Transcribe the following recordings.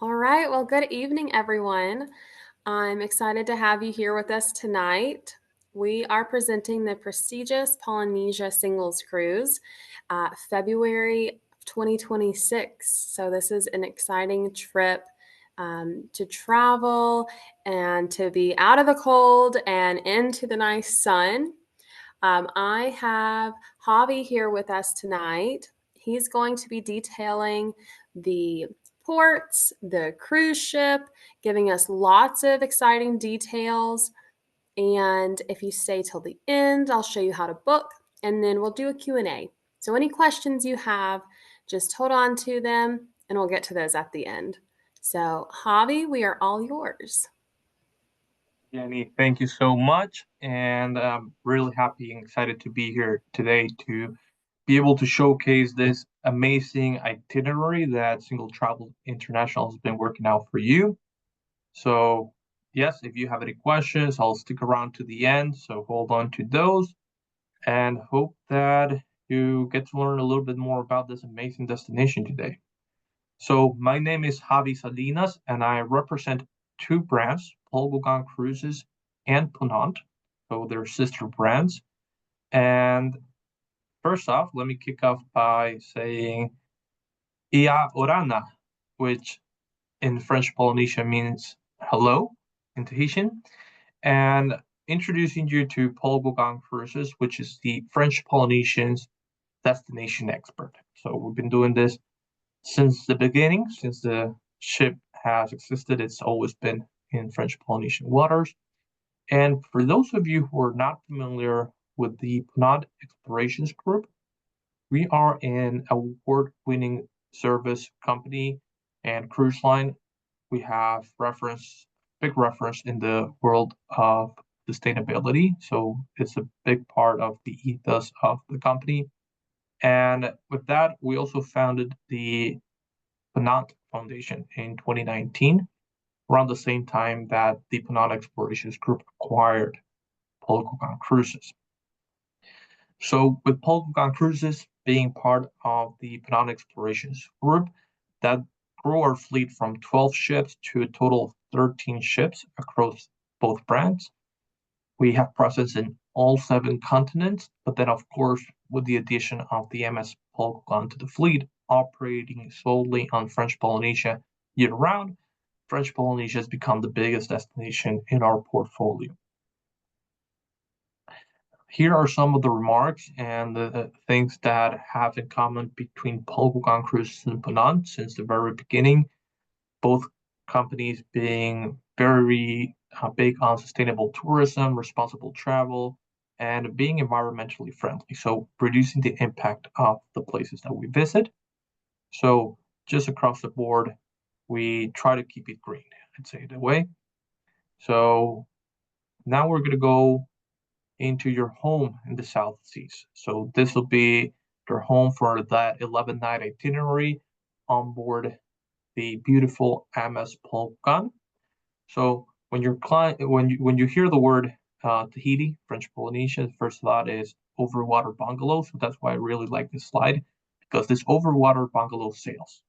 All right. Well, good evening, everyone. I'm excited to have you here with us tonight. We are presenting the prestigious Polynesia Singles Cruise, February 2026. So, this is an exciting trip to travel and to be out of the cold and into the nice sun. I have Javi here with us tonight. He's going to be detailing the ports, the cruise ship, giving us lots of exciting details. And if you stay till the end, I'll show you how to book and then we'll do a Q&A. So any questions you have, just hold on to them and we'll get to those at the end. So, Javi, we are all yours. Jenny, thank you so much. And I'm really happy and excited to be here today to be able to showcase this amazing itinerary that Single Travel International has been working out for you. So, yes, if you have any questions, I'll stick around to the end. So, hold on to those and hope that you get to learn a little bit more about this amazing destination today. So, my name is Javi Salinas, and I represent two brands, Paul Gauguin Cruises and Ponant. So, they're sister brands. And first off, let me kick off by saying Ia Orana, which in French Polynesia means hello in Tahitian, and introducing you to Paul Gauguin Cruises, which is the French Polynesians destination expert. So we've been doing this since the beginning, since the ship has existed. It's always been in French Polynesian waters. And for those of you who are not familiar with the Ponant Explorations Group, we are an award-winning service company and cruise line. We have big reference in the world of sustainability. So it's a big part of the ethos of the company. And with that, we also founded the Ponant Foundation in 2019, around the same time that the Ponant Explorations Group acquired Paul Gauguin Cruises. So with Paul Gauguin Cruises being part of the Ponant Explorations Group, that grew our fleet from 12 ships to a total of 13 ships across both brands. We have presence in all 7 continents, but then, of course, with the addition of the MS Paul Gauguin to the fleet, operating solely on French Polynesia year round, French Polynesia has become the biggest destination in our portfolio. Here are some of the remarks and the things that have in common between Paul Gauguin Cruises and Ponant since the very beginning, both companies being very big on sustainable tourism, responsible travel, and being environmentally friendly. So reducing the impact of the places that we visit. So just across the board, we try to keep it green, I'd say that way. So now we're going to go into your home in the South Seas. So this will be your home for that 11-night itinerary on board the beautiful MS Paul Gauguin. So when you hear the word Tahiti, French Polynesia, the first thought is overwater bungalow. So that's why I really like this slide, because this overwater bungalow sails.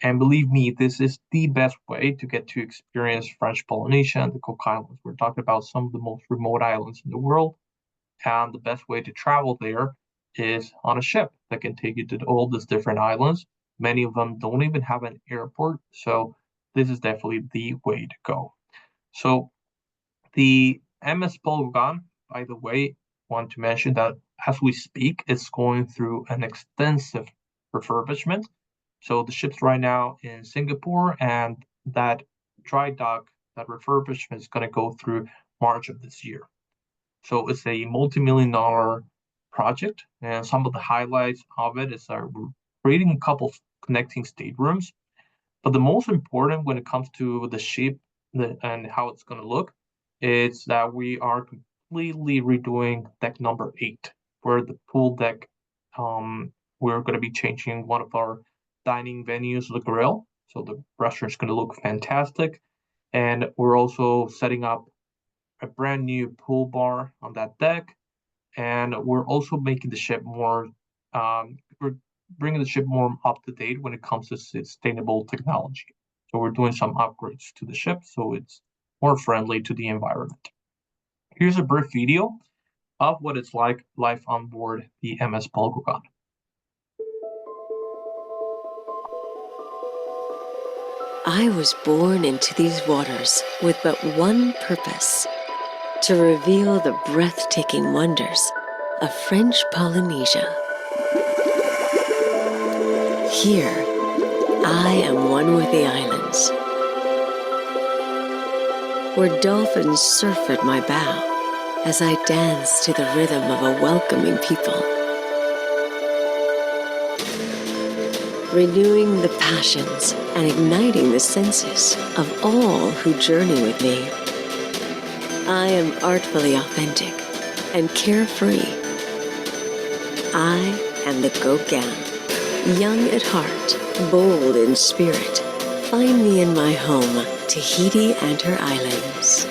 And believe me, this is the best way to get to experience French Polynesia and the Cook Islands. We're talking about some of the most remote islands in the world, and the best way to travel there is on a ship that can take you to all these different islands. Many of them don't even have an airport, so this is definitely the way to go. So the MS Paul Gauguin, by the way, want to mention that as we speak, it's going through an extensive refurbishment. So the ship's right now in Singapore, and that dry dock, that refurbishment is going to go through March of this year. So it's a multi-million-dollar project, and some of the highlights of it is we're creating a couple connecting staterooms. But the most important when it comes to the shape and how it's going to look is that we are completely redoing deck number 8, where the pool deck, we're going to be changing one of our dining venues, the grill. So the restaurant's going to look fantastic. And we're also setting up a brand new pool bar on that deck. And we're also making the ship more, we're bringing the ship more up to date when it comes to sustainable technology. So we're doing some upgrades to the ship so it's more friendly to the environment. Here's a brief video of what it's like life on board the MS Paul Gauguin. I was born into these waters with but one purpose: to reveal the breathtaking wonders of French Polynesia. Here, I am one with the islands, where dolphins surf at my bow as I dance to the rhythm of a welcoming people, renewing the passions and igniting the senses of all who journey with me. I am artfully authentic and carefree. I am the Gauguin, young at heart, bold in spirit. Find me in my home, Tahiti and her islands.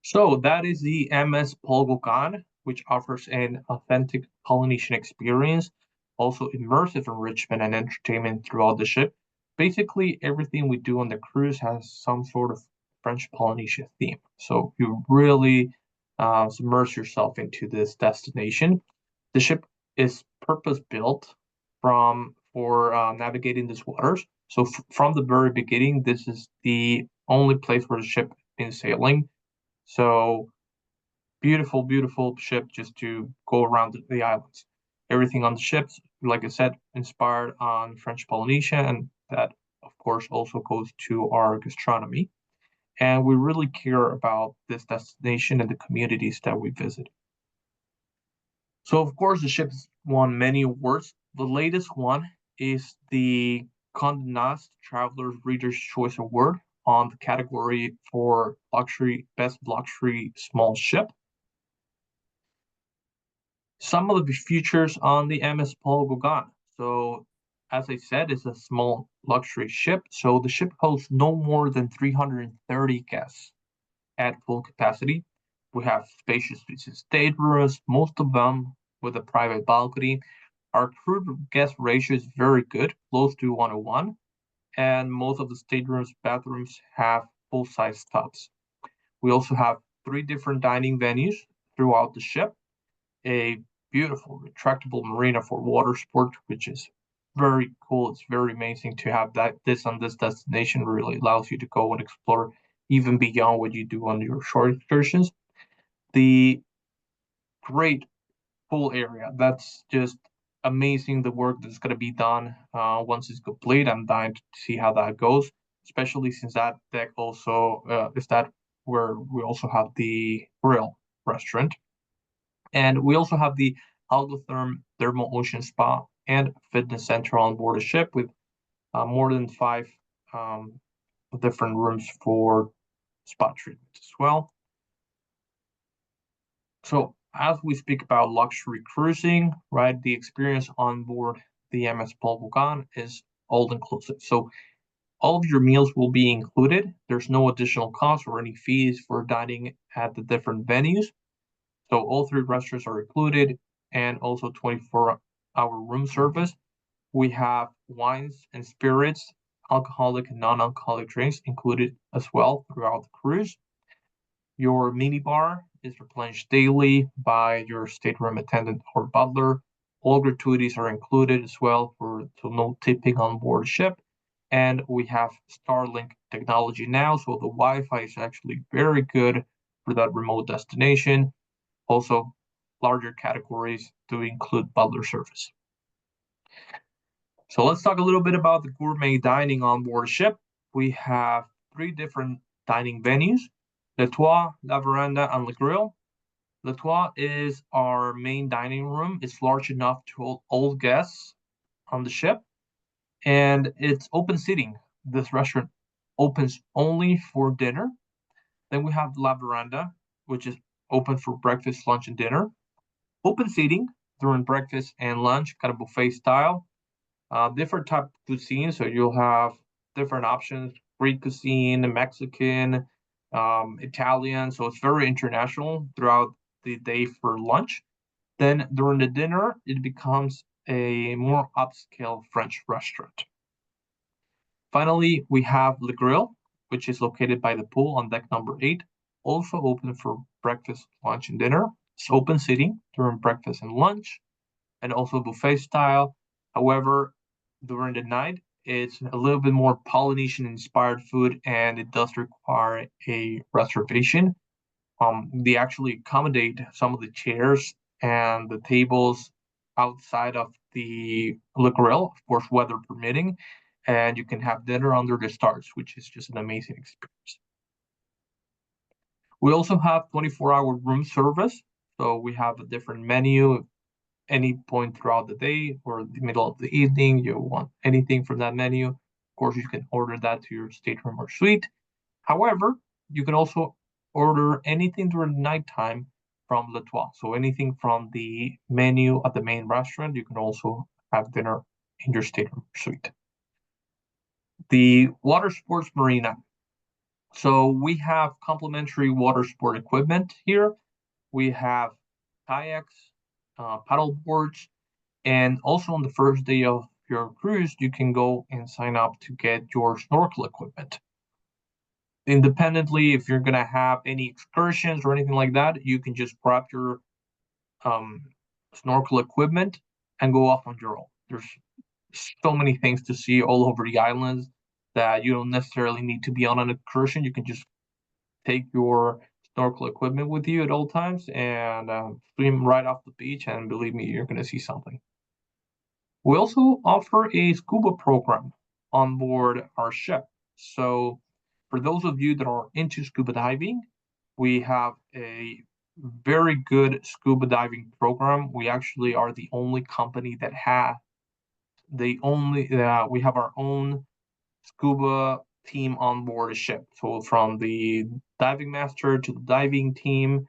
So that is the MS Paul Gauguin, which offers an authentic Polynesian experience, also immersive enrichment and entertainment throughout the ship. Basically, everything we do on the cruise has some sort of French Polynesia theme. So you really submerge yourself into this destination. The ship is purpose-built for navigating these waters. So from the very beginning, this is the only place where the ship is sailing. So beautiful, beautiful ship just to go around the islands. Everything on the ships, like I said, inspired on French Polynesia, and that, of course, also goes to our gastronomy. And we really care about this destination and the communities that we visit. So, of course, the ship's won many awards. The latest one is the Condé Nast Traveler's Reader's Choice Award on the category for luxury, best luxury small ship. Some of the features on the MS Paul Gauguin. So, as I said, it's a small luxury ship. So the ship holds no more than 330 guests at full capacity. We have spacious staterooms, most of them with a private balcony. Our crew guest ratio is very good, close to 1:1, and most of the staterooms, bathrooms have full-size tubs. We also have 3 different dining venues throughout the ship, a beautiful retractable marina for water sport, which is very cool. It's very amazing to have this on this destination. Really allows you to go and explore even beyond what you do on your shore excursions. The great pool area, that's just amazing, the work that's going to be done once it's complete. I'm dying to see how that goes, especially since that deck also is that where we also have the grill restaurant. And we also have the Algotherm Thermal Ocean Spa and Fitness Center on board the ship with more than 5 um, different rooms for spa treatments as well. So as we speak about luxury cruising, right, the experience on board the MS Paul Gauguin is all inclusive. So all of your meals will be included. There's no additional cost or any fees for dining at the different venues. So all 3 restaurants are included, and also 24-hour room service. We have wines and spirits, alcoholic and non-alcoholic drinks included as well throughout the cruise. Your minibar is replenished daily by your stateroom attendant or butler. All gratuities are included as well, so no tipping on board ship. And we have Starlink technology now, so the Wi-Fi is actually very good for that remote destination. Also, larger categories to include butler service. So let's talk a little bit about the gourmet dining on board ship. We have 3 different dining venues: Le Toit, La Veranda, and Le Grill. Le Toit is our main dining room. It's large enough to hold all guests on the ship, and it's open seating. This restaurant opens only for dinner. Then we have La Veranda, which is open for breakfast, lunch, and dinner. Open seating during breakfast and lunch, kind of buffet style. Different type of cuisine, so you'll have different options: Greek cuisine, Mexican, Italian. So it's very international throughout the day for lunch. Then during the dinner, it becomes a more upscale French restaurant. Finally, we have Le Grill, which is located by the pool on deck number 8, also open for breakfast, lunch, and dinner. It's open seating during breakfast and lunch, and also buffet style. However, during the night, it's a little bit more Polynesian inspired food, and it does require a reservation. They actually accommodate some of the chairs and the tables outside of the grill, of course, weather permitting, and you can have dinner under the stars, which is just an amazing experience. We also have 24-hour room service, so we have a different menu any point throughout the day or the middle of the evening. You want anything from that menu, of course, you can order that to your stateroom or suite. However, you can also order anything during nighttime from Le Toit. So anything from the menu at the main restaurant, you can also have dinner in your stateroom or suite. The water sports marina. So we have complimentary water sport equipment here. We have kayaks, paddle boards, and also on the first day of your cruise, you can go and sign up to get your snorkel equipment. Independently, if you're going to have any excursions or anything like that, you can just grab your snorkel equipment and go off on your own. There's so many things to see all over the islands that you don't necessarily need to be on an excursion. You can just take your snorkel equipment with you at all times and swim right off the beach, and believe me, you're going to see something. We also offer a scuba program on board our ship. So for those of you that are into scuba diving, we have a very good scuba diving program. We actually are the only company that we have our own scuba team on board a ship. So from the diving master to the diving team.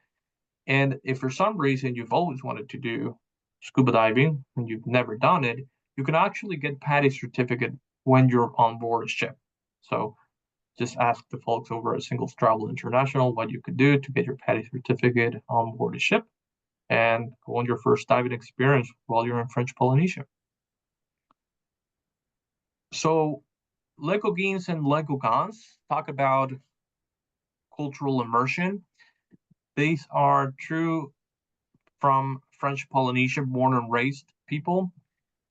And if for some reason you've always wanted to do scuba diving and you've never done it, you can actually get PADI certificate when you're on board a ship. So just ask the folks over at Singles Travel International what you could do to get your PADI certificate on board a ship and go on your first diving experience while you're in French Polynesia. So Le Gauguins and Le Gaugans talk about cultural immersion. These are true from French Polynesia, born and raised people.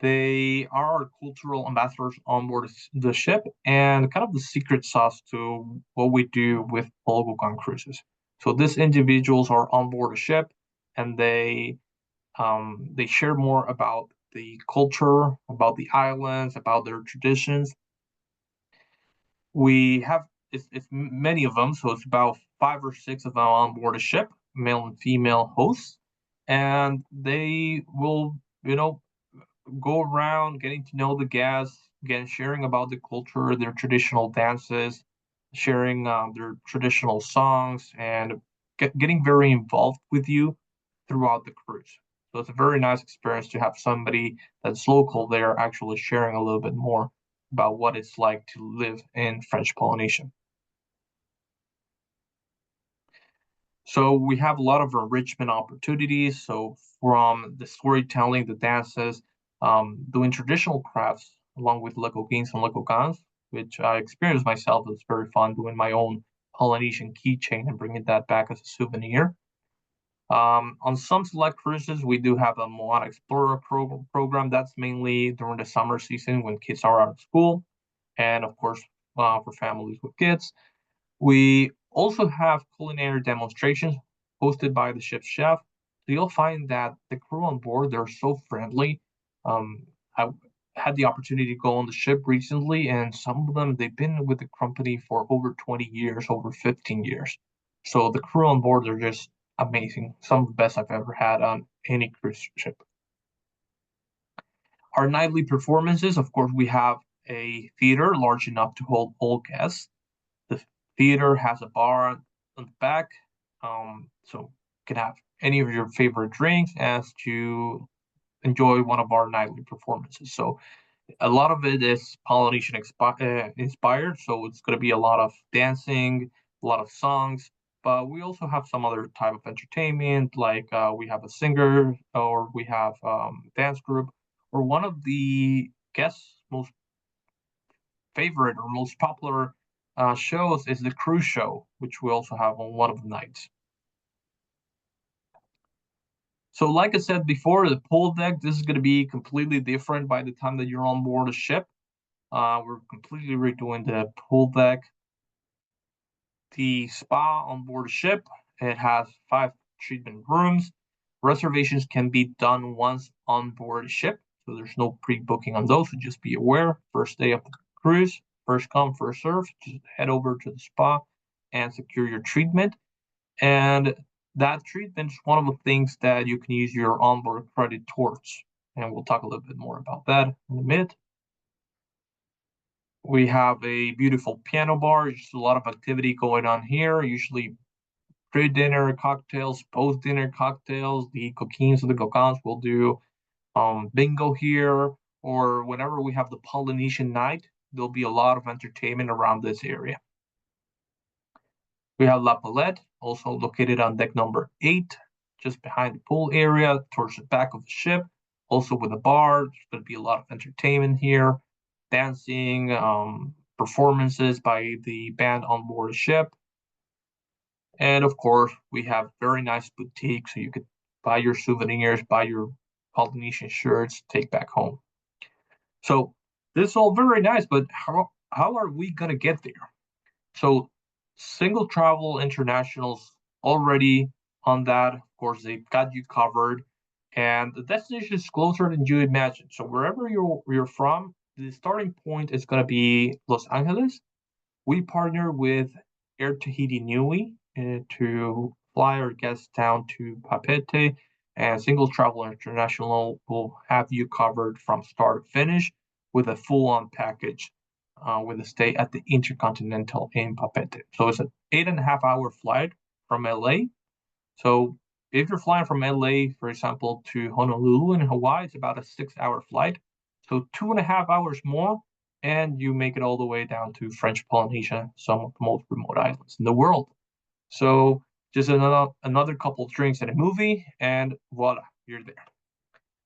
They are our cultural ambassadors on board the ship and kind of the secret sauce to what we do with Paul Gauguin Cruises. So these individuals are on board a ship, and they share more about the culture, about the islands, about their traditions. We have it's many of them, so it's about 5 or 6 of them on board a ship, male and female hosts, and they will, go around getting to know the guests, again, sharing about the culture, their traditional dances, sharing their traditional songs, and getting very involved with you throughout the cruise. So it's a very nice experience to have somebody that's local there actually sharing a little bit more about what it's like to live in French Polynesia. So we have a lot of enrichment opportunities. So from the storytelling, the dances, doing traditional crafts along with Le Gauguins and Le Gaugans, which I experienced myself. It's very fun doing my own Polynesian keychain and bringing that back as a souvenir. On some select cruises, we do have a Moana Explorer program. That's mainly during the summer season when kids are out of school, and of course, for families with kids. We also have culinary demonstrations hosted by the ship's chef. So you'll find that the crew on board, they're so friendly. I had the opportunity to go on the ship recently, and some of them, they've been with the company for over 20 years, over 15 years. So the crew on board, they're just amazing. Some of the best I've ever had on any cruise ship. Our nightly performances, of course, we have a theater large enough to hold all guests. The theater has a bar on the back, so you can have any of your favorite drinks as to enjoy one of our nightly performances. So a lot of it is Polynesian inspired, so it's going to be a lot of dancing, a lot of songs, but we also have some other type of entertainment, like we have a singer, or we have dance group, or one of the guests' most favorite or most popular shows is the cruise show, which we also have on one of the nights. So like I said before, the pool deck, this is going to be completely different by the time that you're on board a ship. We're completely redoing the pool deck. The spa on board a ship, it has 5 treatment rooms. Reservations can be done once on board a ship, so there's no pre-booking on those, so just be aware. First day of the cruise, first come, first serve. Just head over to the spa and secure your treatment. And that treatment is one of the things that you can use your onboard credit towards. And we'll talk a little bit more about that in a minute. We have a beautiful piano bar, just a lot of activity going on here, usually pre-dinner cocktails, post-dinner cocktails. The coquins or the Gauguins will do bingo here, or whenever we have the Polynesian night, there'll be a lot of entertainment around this area. We have La Palette, also located on deck number 8, just behind the pool area, towards the back of the ship, also with a bar. There's going to be a lot of entertainment here, dancing, performances by the band on board the ship. And of course, we have very nice boutiques, so you could buy your souvenirs, buy your Polynesian shirts, take back home. So this is all very nice, but how are we going to get there? So Single Travel International's already on that. Of course, they've got you covered, and the destination is closer than you imagine. So wherever you're from, the starting point is going to be Los Angeles. We partner with Air Tahiti Nui to fly our guests down to Papeete, and Single Travel International will have you covered from start to finish with a full-on package with a stay at the Intercontinental in Papeete. So it's an 8.5-hour flight from LA. So if you're flying from LA, for example, to Honolulu in Hawaii, it's about a 6-hour flight. So 2.5 hours more, and you make it all the way down to French Polynesia, some of the most remote islands in the world. So just another couple of drinks and a movie, and voila, you're there.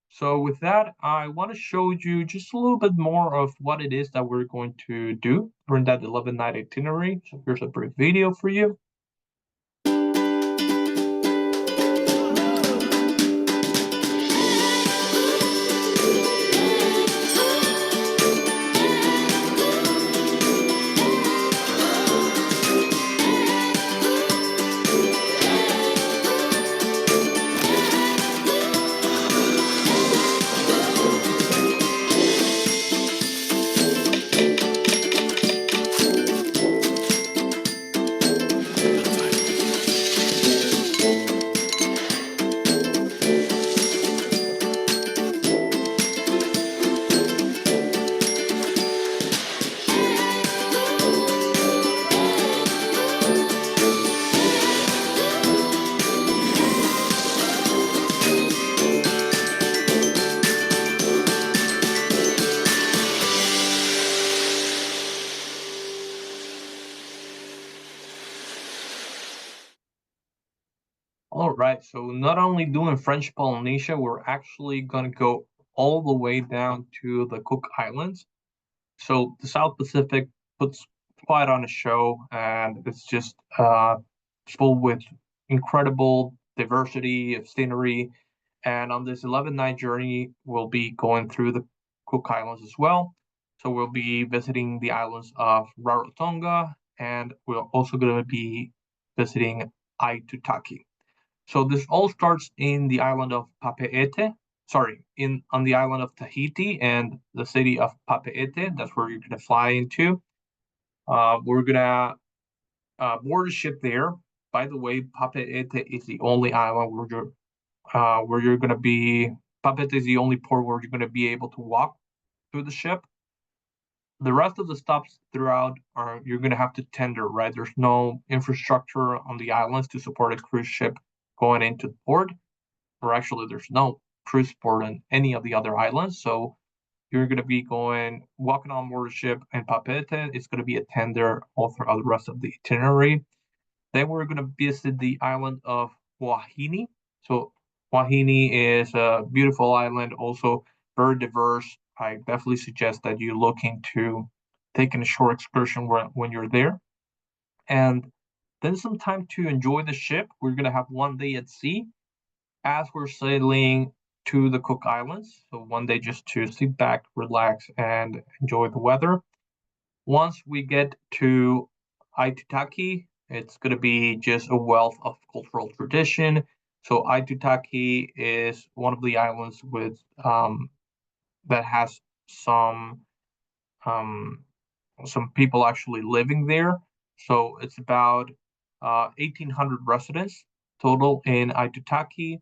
So with that, I want to show you just a little bit more of what it is that we're going to do during that 11-night itinerary. So here's a brief video for you. All right, so not only doing French Polynesia, we're actually going to go all the way down to the Cook Islands. So the South Pacific puts quite on a show, and it's just full with incredible diversity of scenery. And on this 11-night journey, we'll be going through the Cook Islands as well. So we'll be visiting the islands of Rarotonga, and we're also going to be visiting Aitutaki. So this all starts in the island of Papeete, on the island of Tahiti and the city of Papeete. That's where you're going to fly into. We're going to board a ship there. By the way, Papeete is the only island where you're going to be. Papeete is the only port where you're going to be able to walk through the ship. The rest of the stops throughout are you're going to have to tender, right? There's no infrastructure on the islands to support a cruise ship going into the port, or actually there's no cruise port on any of the other islands. So you're going to be walking on board a ship in Papeete. It's going to be a tender all throughout the rest of the itinerary. Then we're going to visit the island of Wahini. So Wahini is a beautiful island, also very diverse. I definitely suggest that you look into taking a short excursion when you're there. And then some time to enjoy the ship. We're going to have 1 day at sea as we're sailing to the Cook Islands. So 1 day just to sit back, relax, and enjoy the weather. Once we get to Aitutaki, it's going to be just a wealth of cultural tradition. So Aitutaki is one of the islands with that has some um, some people actually living there. So it's about 1,800 residents total in Aitutaki.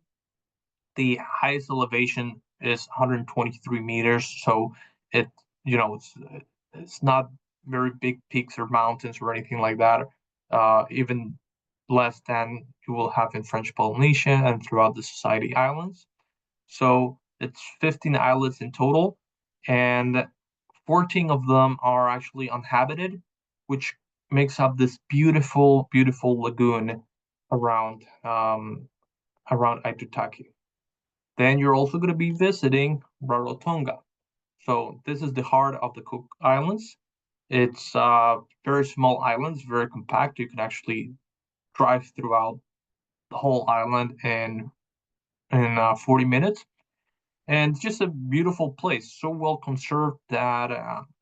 The highest elevation is 123 meters, so it it's not very big peaks or mountains or anything like that. Even less than you will have in French Polynesia and throughout the Society Islands. So it's 15 islets in total, and 14 of them are actually uninhabited, which makes up this beautiful, beautiful lagoon around around Aitutaki. Then you're also going to be visiting Rarotonga. So this is the heart of the Cook Islands. It's very small islands, very compact. You can actually drive throughout the whole island in 40 minutes, and it's just a beautiful place, so well conserved that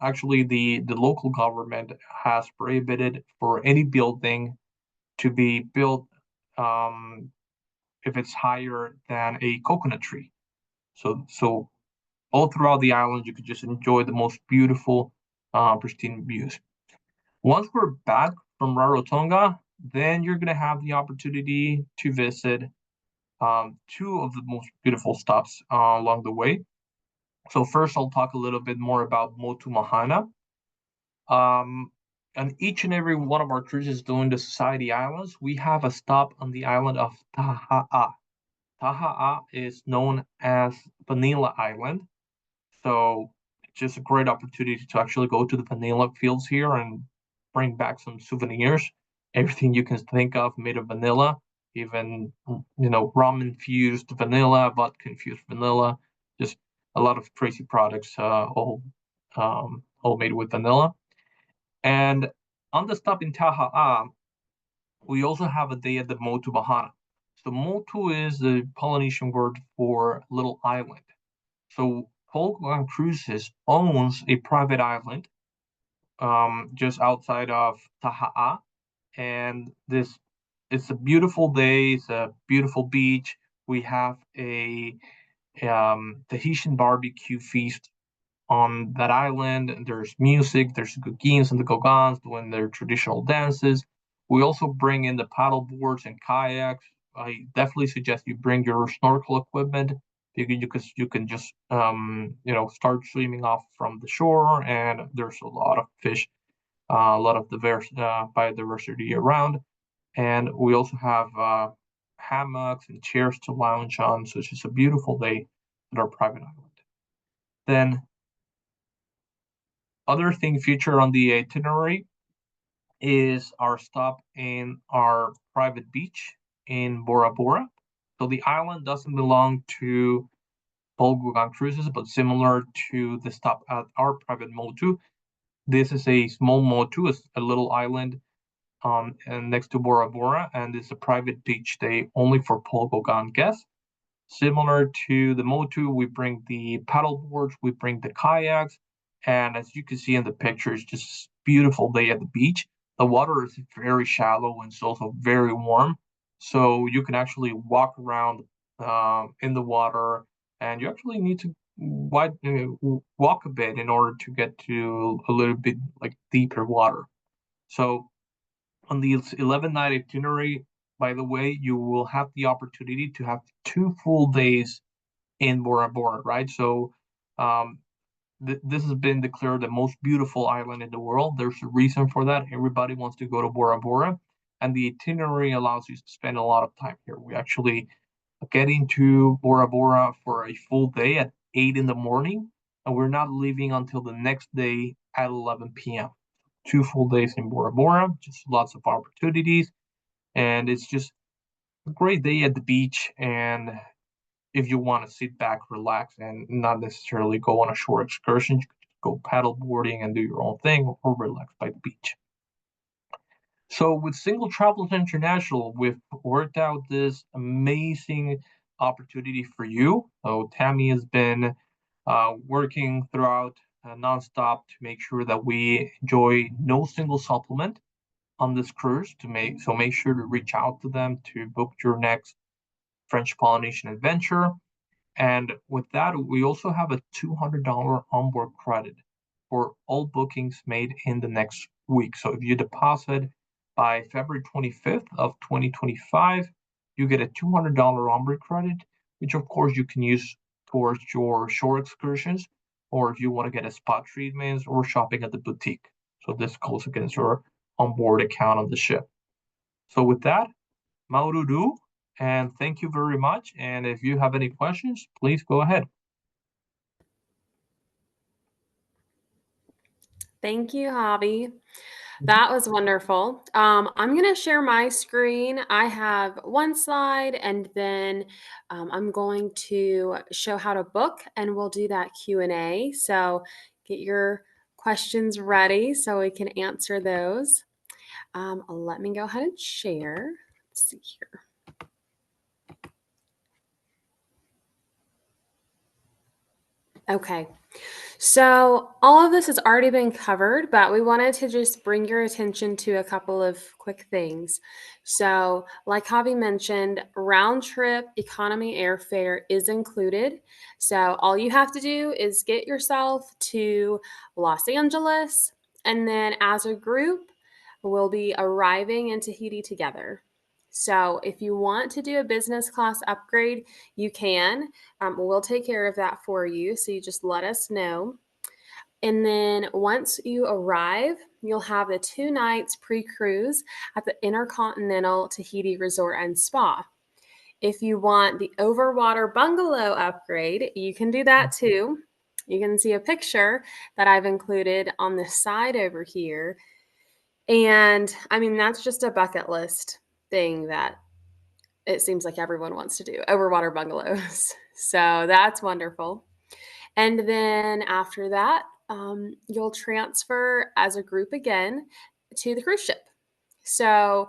actually the local government has prohibited for any building to be built if it's higher than a coconut tree. So all throughout the island, you could just enjoy the most beautiful, pristine views. Once we're back from Rarotonga, then you're going to have the opportunity to visit two of the most beautiful stops along the way. So first, I'll talk a little bit more about Motu Mahana. Um, on each and every one of our cruises doing the Society Islands, we have a stop on the island of Taha'a. Taha'a is known as Vanilla Island. So it's just a great opportunity to actually go to the vanilla fields here and bring back some souvenirs. Everything you can think of made of vanilla, even rum infused vanilla, vodka infused vanilla, just a lot of crazy products, all made with vanilla. And on the stop in Taha'a, we also have a day at the Motu Bahana. So Motu is the Polynesian word for little island. So Paul Gauguin Cruises owns a private island just outside of Taha'a, and this it's a beautiful day. It's a beautiful beach. We have a Tahitian barbecue feast on that island. There's music. There's Gauguins and the Gauguins doing their traditional dances. We also bring in the paddle boards and kayaks. I definitely suggest you bring your snorkel equipment. You can just start swimming off from the shore, and there's a lot of fish, a lot of biodiversity around. And we also have hammocks and chairs to lounge on. So it's just a beautiful day at our private island. Then other thing featured on the itinerary is our stop in our private beach in Bora Bora. So the island doesn't belong to Paul Gauguin Cruises, but similar to the stop at our private Motu. This is a small Motu, a little island and next to Bora Bora, and it's a private beach day only for Paul Gauguin guests. Similar to the Motu, we bring the paddle boards, we bring the kayaks, and as you can see in the picture, it's just a beautiful day at the beach. The water is very shallow and it's also very warm, so you can actually walk around in the water, and you actually need to walk a bit in order to get to a little bit like deeper water. So on the 11-night itinerary, by the way, you will have the opportunity to have 2 full days in Bora Bora, right? So um, this has been declared the most beautiful island in the world. There's a reason for that. Everybody wants to go to Bora Bora, and the itinerary allows you to spend a lot of time here. We actually get into Bora Bora for a full day at 8 in the morning, and we're not leaving until the next day at 11 p.m. 2 full days in Bora Bora, just lots of opportunities. And it's just a great day at the beach. And if you want to sit back, relax, and not necessarily go on a shore excursion, you could go paddle boarding and do your own thing or relax by the beach. So with Single Travels International, we've worked out this amazing opportunity for you. So Tammy has been working throughout nonstop to make sure that we enjoy no single supplement on this cruise. Make sure to reach out to them to book your next French Polynesian adventure. And with that, we also have a $200 onboard credit for all bookings made in the next week. So if you deposit by February 25th of 2025, you get a $200 onboard credit, which of course you can use towards your shore excursions, or if you want to get a spa treatments or shopping at the boutique. So this goes against your onboard account on the ship. So with that, Maururu, and thank you very much. And if you have any questions, please go ahead. Thank you, Javi. That was wonderful. I'm going to share my screen. I have one slide, and then I'm going to show how to book, and we'll do that Q&A. So get your questions ready so we can answer those. Let me go ahead and share. Let's see here. Okay. So all of this has already been covered, but we wanted to just bring your attention to a couple of quick things. So like Javi mentioned, round trip economy airfare is included. So all you have to do is get yourself to Los Angeles, and then as a group, we'll be arriving in Tahiti together. So if you want to do a business class upgrade, you can. We'll take care of that for you. So you just let us know. And then once you arrive, you'll have the 2 nights pre-cruise at the Intercontinental Tahiti Resort and Spa. If you want the overwater bungalow upgrade, you can do that too. You can see a picture that I've included on the side over here. And I mean, that's just a bucket list thing that it seems like everyone wants to do, overwater bungalows. So that's wonderful. And then after that, you'll transfer as a group again to the cruise ship. So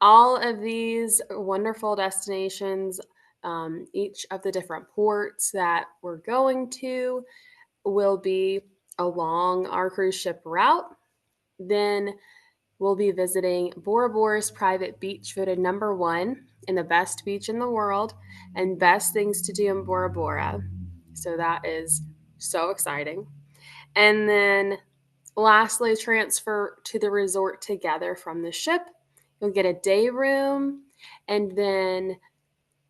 all of these wonderful destinations, each of the different ports that we're going to will be along our cruise ship route. Then we'll be visiting Bora Bora's private beach, voted #1 and the best beach in the world, and best things to do in Bora Bora. So that is so exciting. And then lastly, transfer to the resort together from the ship. You'll get a day room, and then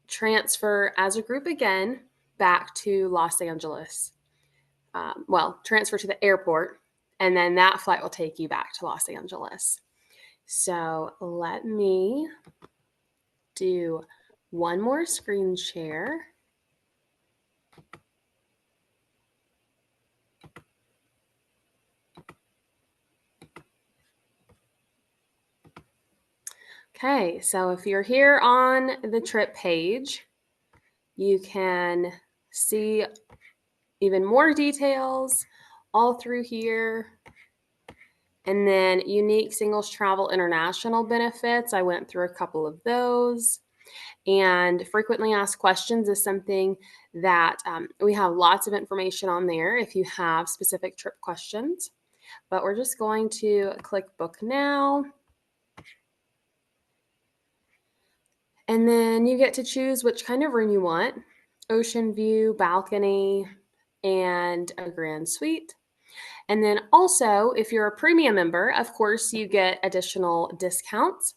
transfer as a group again back to Los Angeles. Transfer to the airport, and then that flight will take you back to Los Angeles. So let me do one more screen share. Okay, so if you're here on the trip page, you can see even more details all through here. And then unique singles travel international benefits. I went through a couple of those. And frequently asked questions is something that we have lots of information on there if you have specific trip questions. But we're just going to click book now. And then you get to choose which kind of room you want: ocean view, balcony, and a grand suite. And then also, if you're a premium member, of course, you get additional discounts.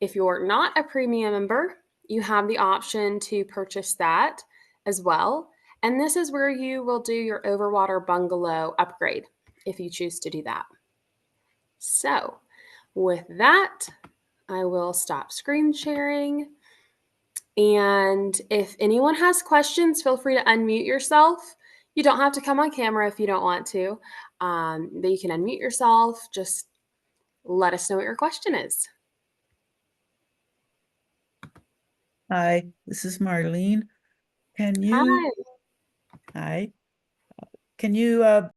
If you're not a premium member, you have the option to purchase that as well. And this is where you will do your overwater bungalow upgrade if you choose to do that. So with that, I will stop screen sharing. And if anyone has questions, feel free to unmute yourself. You don't have to come on camera if you don't want to, but you can unmute yourself. Just let us know what your question is. Hi, this is Marlene. Can you, Hi. hi, can you